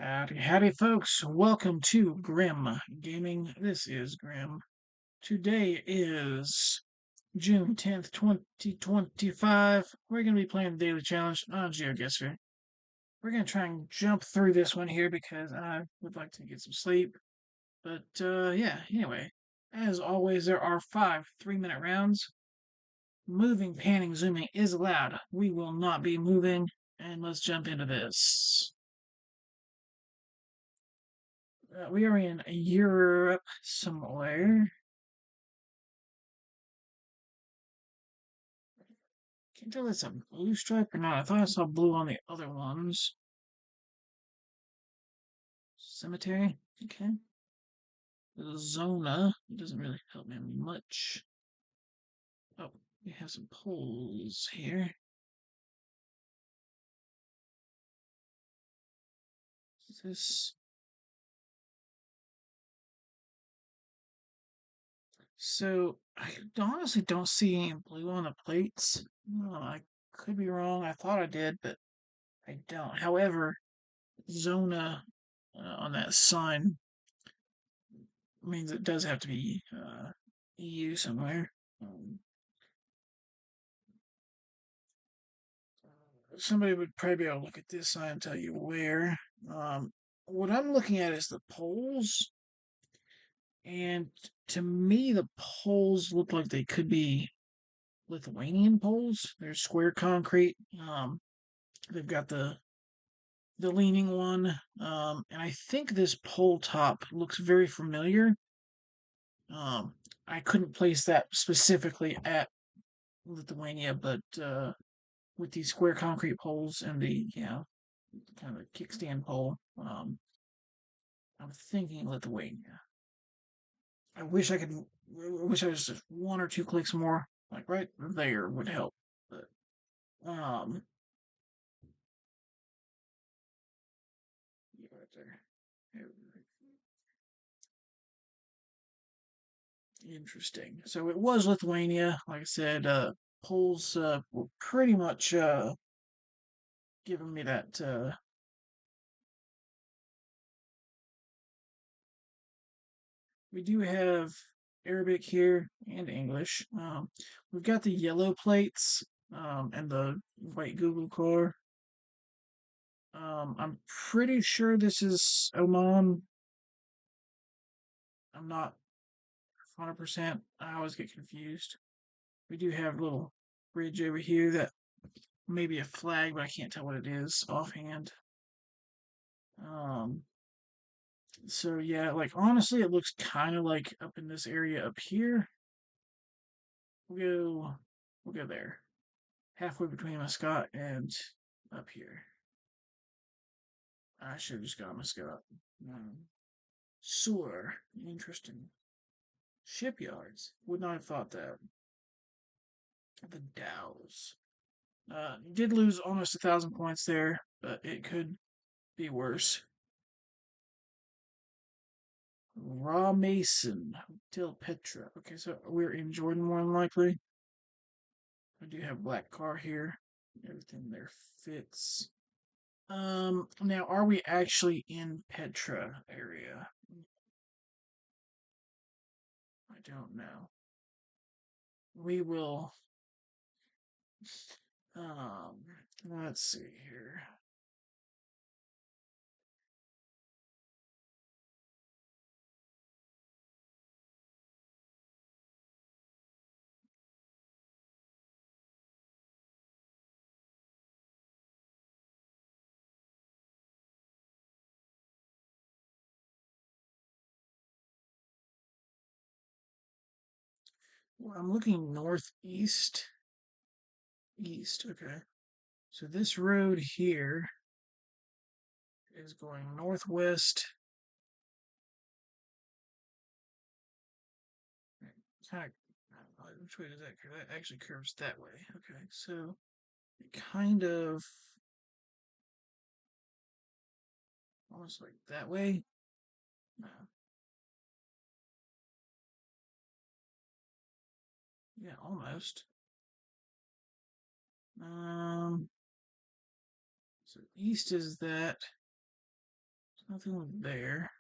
Howdy, howdy, folks. Welcome to Grim Gaming. This is Grim. Today is June 10th, 2025. We're going to be playing the Daily Challenge on GeoGuessr. We're going to try and jump through this one here because I would like to get some sleep. But, yeah, anyway. As always, there are 5 3-minute rounds. Moving, panning, zooming is allowed. We will not be moving. And let's jump into this. We are in Europe somewhere. Can't tell if it's a blue stripe or not. I thought I saw blue on the other ones. Cemetery. Okay. Zona. It doesn't really help me much. Oh, we have some poles here. Is this? So, I honestly don't see any blue on the plates. I could be wrong. I thought I did, but I don't. However, Zona on that sign means it does have to be EU somewhere. Somebody would probably be able to look at this sign and tell you where. Um, what I'm looking at is the poles, and to me, the poles look like they could be Lithuanian poles. They're square concrete. They've got the leaning one, and I think this pole top looks very familiar. I couldn't place that specifically at Lithuania, but with these square concrete poles and the kind of kickstand pole, I'm thinking Lithuania. I wish I could. I wish I was just one or two clicks more, like right there would help. But yeah, right there. Interesting. So it was Lithuania. Like I said, polls were pretty much giving me that. We do have Arabic here and English. We've got the yellow plates and the white Google car. I'm pretty sure this is Oman. I'm not 100%. I always get confused. We do have a little bridge over here that may be a flag, but I can't tell what it is offhand. Um, so yeah, like honestly, it looks kind of like up in this area up here. We'll go, we'll go there, halfway between Muscat and up here. I should have just got Muscat. Sewer, interesting. Shipyards, would not have thought that. The Dows. Did lose almost 1,000 points there, but it could be worse. Raw Mason, Hotel Petra. Okay, so we're in Jordan more than likely. I do have black car here. Everything there fits. Now are we actually in Petra area? I don't know. We will. Um, let's see here. Well, I'm looking northeast. East, okay. So this road here is going northwest. Kind of, which way does that curve? That actually curves that way. Okay, so it kind of almost like that way. No. Yeah, almost. Um, so east is that. Nothing there.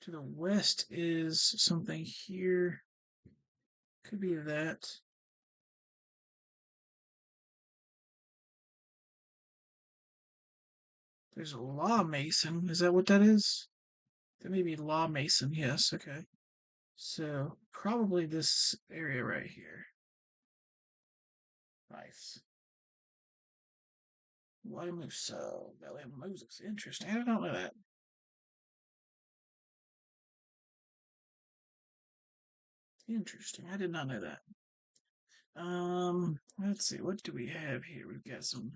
To the west is something here. Could be that. There's a law mason. Is that what that is? That may be law mason. Yes. Okay. So probably this area right here. Nice. Guaymuso. Valley of Moses. Interesting. I don't know that. Interesting. I did not know that. Let's see. What do we have here? We've got some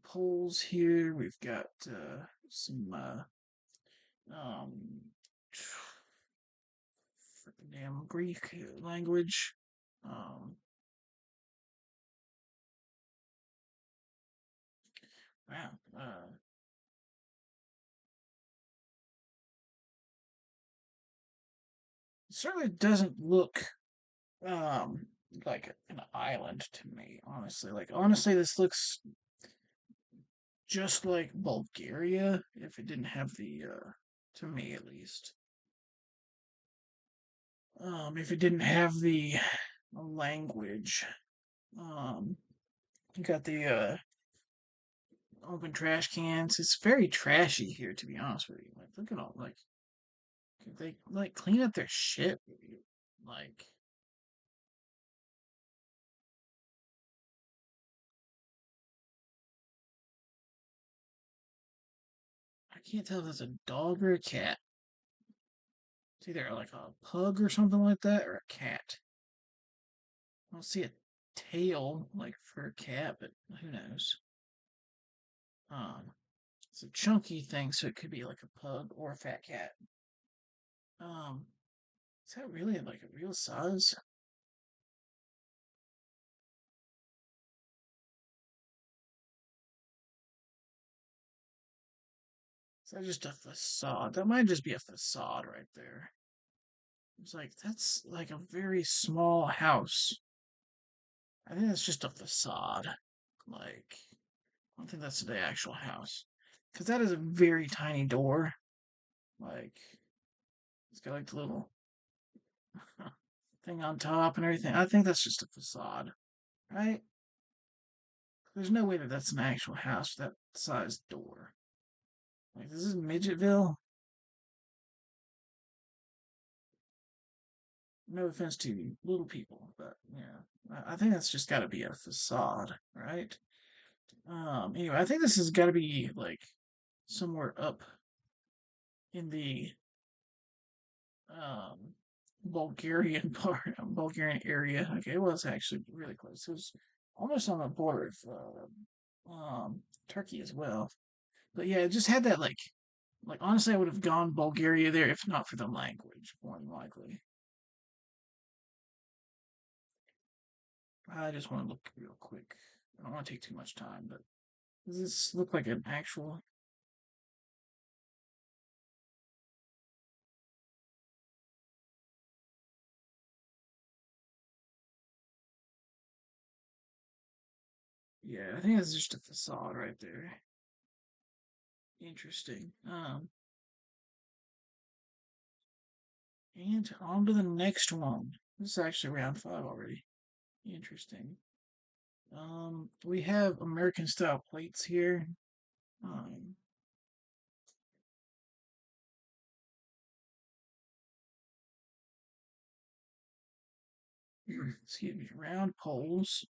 poles here. We've got some um freaking damn Greek language. Um, wow. It certainly doesn't look um like an island to me, honestly. Like honestly, this looks just like Bulgaria if it didn't have the to me at least. If it didn't have the language. Um you got the open trash cans. It's very trashy here to be honest with you. Like look at all like could they like clean up their shit? Like I can't tell if it's a dog or a cat. It's either like a pug or something like that, or a cat. I don't see a tail like for a cat, but who knows? Um, it's a chunky thing, so it could be like a pug or a fat cat. Um, is that really like a real size? Is that just a facade? That might just be a facade right there. It's like that's like a very small house. I think that's just a facade. Like, I don't think that's the actual house. Because that is a very tiny door. Like, it's got like the little thing on top and everything. I think that's just a facade, right? There's no way that that's an actual house with that size door. Like, this is Midgetville. No offense to little people, but yeah, I think that's just got to be a facade, right? Anyway, I think this has got to be like somewhere up in the um Bulgarian part, Bulgarian area. Okay, it was actually really close. It was almost on the border of Turkey as well. But yeah, it just had that like honestly, I would have gone Bulgaria there if not for the language, more than likely. I just want to look real quick. I don't want to take too much time, but does this look like an actual? Yeah, I think it's just a facade right there. Interesting. And on to the next one. This is actually round five already. Interesting. We have American style plates here. Um, excuse me, round poles.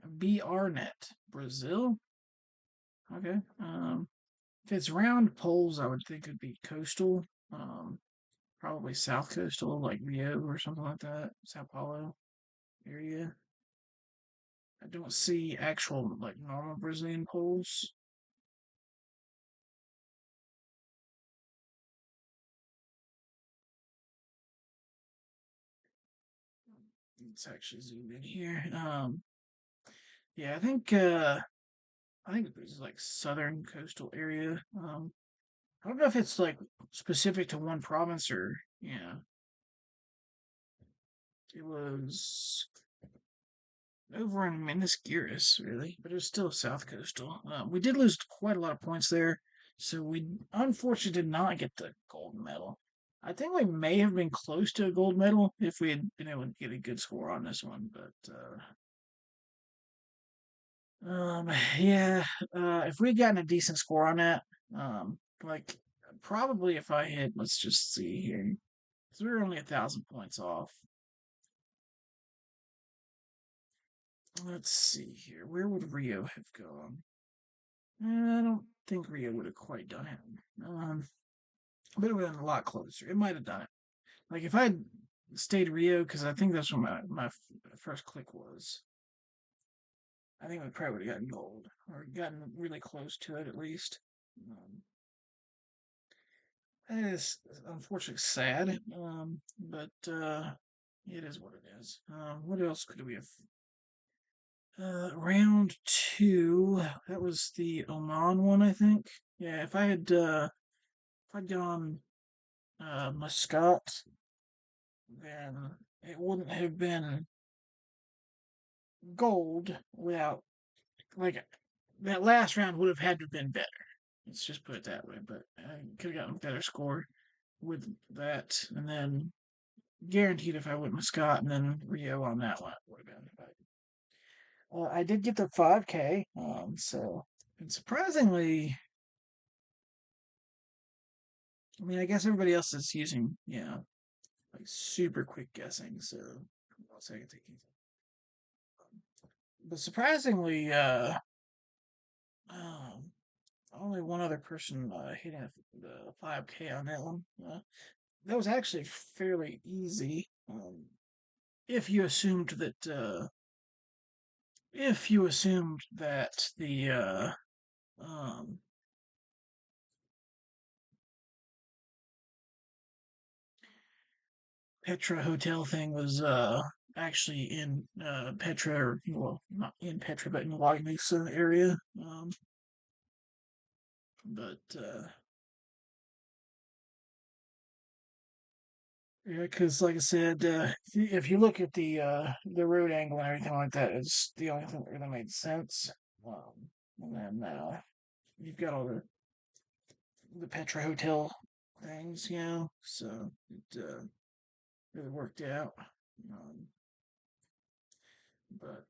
BR net, Brazil. Okay. If it's round poles, I would think it'd be coastal. Probably south coastal, like Rio or something like that. Sao Paulo area. I don't see actual like normal Brazilian poles. Let's actually zoom in here. Yeah, I think this is like southern coastal area. I don't know if it's like specific to one province or yeah. It was over in Miniscurus, really, but it was still South Coastal. We did lose quite a lot of points there, so we unfortunately did not get the gold medal. I think we may have been close to a gold medal if we had been able to get a good score on this one, but yeah, if we had gotten a decent score on that, like probably if I hit, let's just see here, because we were only 1,000 points off. Let's see here, where would Rio have gone? I don't think Rio would have quite done it. But it would have been a lot closer. It might have done it. Like if I had stayed Rio, because I think that's what my first click was. I think we probably would have gotten gold or gotten really close to it at least. Um, That is unfortunately sad, but it is what it is. What else could we have? Round two. That was the Oman one, I think. Yeah, if I'd gone Muscat, then it wouldn't have been gold without like that last round would have had to have been better. Let's just put it that way. But I could have gotten a better score with that, and then guaranteed if I went with Scott and then Rio on that one would have been. But I did get the 5K, so and surprisingly, I mean, I guess everybody else is using, like super quick guessing. So, one second, taking. But surprisingly, um, only one other person hitting the 5K on that one. That was actually fairly easy. If you assumed that the um, Petra hotel thing was actually in Petra, or well, not in Petra, but in Mesa area. But yeah, because like I said, if you look at the road angle and everything like that, it's the only thing that really made sense. And then you've got all the Petra hotel things, so it really worked out. Um, but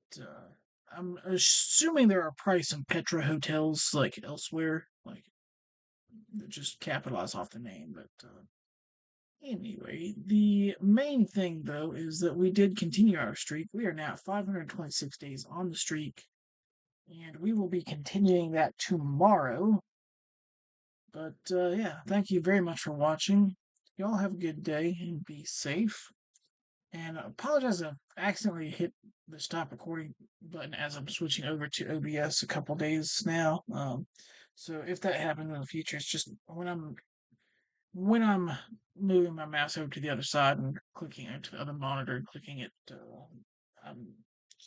I'm assuming there are probably some Petra hotels like elsewhere, like that just capitalize off the name. But anyway, the main thing though is that we did continue our streak. We are now 526 days on the streak, and we will be continuing that tomorrow. But yeah, thank you very much for watching. Y'all have a good day and be safe. And I apologize if I accidentally hit the stop recording button as I'm switching over to OBS a couple days now. So if that happens in the future, it's just when I'm moving my mouse over to the other side and clicking into the other monitor and clicking it, I'm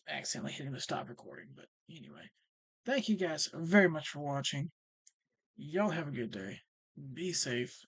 accidentally hitting the stop recording. But anyway, thank you guys very much for watching. Y'all have a good day. Be safe.